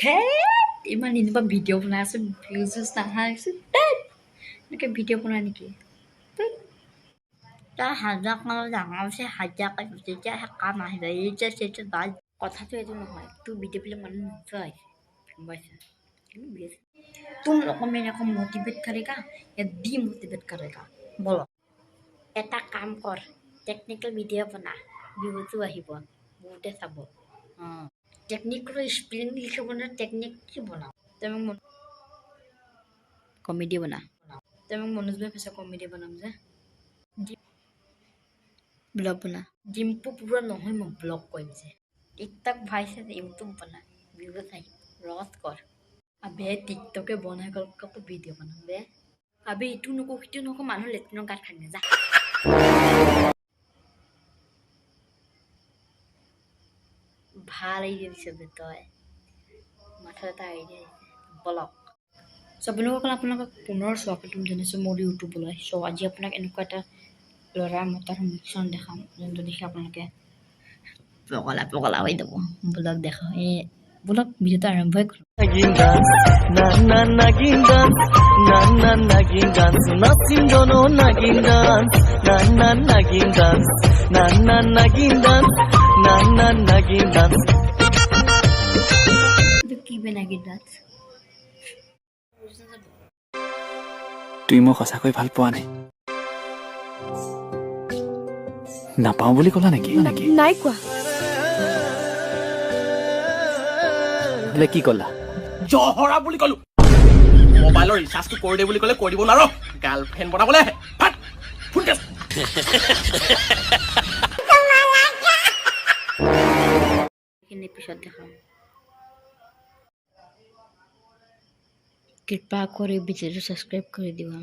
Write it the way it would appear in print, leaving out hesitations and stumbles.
হে ইমান এনেকুৱা ভিডিঅ' বনাই আছোঁ ভিউজ নাহা হৈছে এনেকৈ ভিডিঅ' বনাই নেকি তাৰ হাজাৰ কামৰ ডাঙৰ হৈছে হাজাৰকৈ যেতিয়াহে কাম আহিব এইটো সেইটো বাদ কথাটো এইটো নহয় তোৰ ভিডিঅ' বিলাক মানুহ নচোৱা গম पाइसा तुम लोग को मेरे को मोटिवेट करेगा या डिमोटिवेट करेगा बोलो এটা কাম কৰ টেকনিকেল ভিডিঅ' বনা ভিউজো আহিব বহুতে চাব টেকনিকৰ স্পেলিং লিখিব না টেকনিক কি বনাও তুমি কমেডি বনা তুমি মনোজ ভাই কৈছে কমেডি বনাম যে ব্লগ বনা ডিম্পু পুৰা নহয় মই ব্লগ কৰিম যে টিকটক ভাইছে ইউটিউব বনা ভিউজ আহিব ৰস কৰ আবে টিকটকে বনাই কত ভিডিঅ' বনাম বে আবে ইটো নকো সিটো নকো মানুহ লেট্ৰিনৰ গাত খাই যা ভাল আইডিয়া দিছে বে তই মাথাত এটা আইডিয়া ব্লগ আপোনালোকক পুনৰ স্বাগতম জনাইছোঁ মোৰ ইউটিউবলৈ চ' আজি আপোনাক এনেকুৱা এটা ল'ৰা মতাৰ মিক্সন দেখাম যোনটো দেখি আপোনালোকে পগলা হৈ যাব ব্লগ দেখা ব্লগ ভিডিঅ'টো আৰম্ভই কৰোঁ কি বে নাগিন ডান্স তুই মোক সঁচাকৈ ভাল পোৱা নাই নাপাওঁ বুলি ক'লা নেকি নাই কোৱা বোলে কি ক'লা জহৰা বুলি ক'লো মোবাইলৰ ৰিচাৰ্জটো কৰি দে বুলি ক'লে কৰি দিব নোৱাৰো গাৰ্লফ্ৰেণ্ড বনাবলৈ আহে ফোন পিছত দেখাম কৃপা কৰি ভিডিঅ'টো ছাবস্ক্ৰাইব কৰি দিবা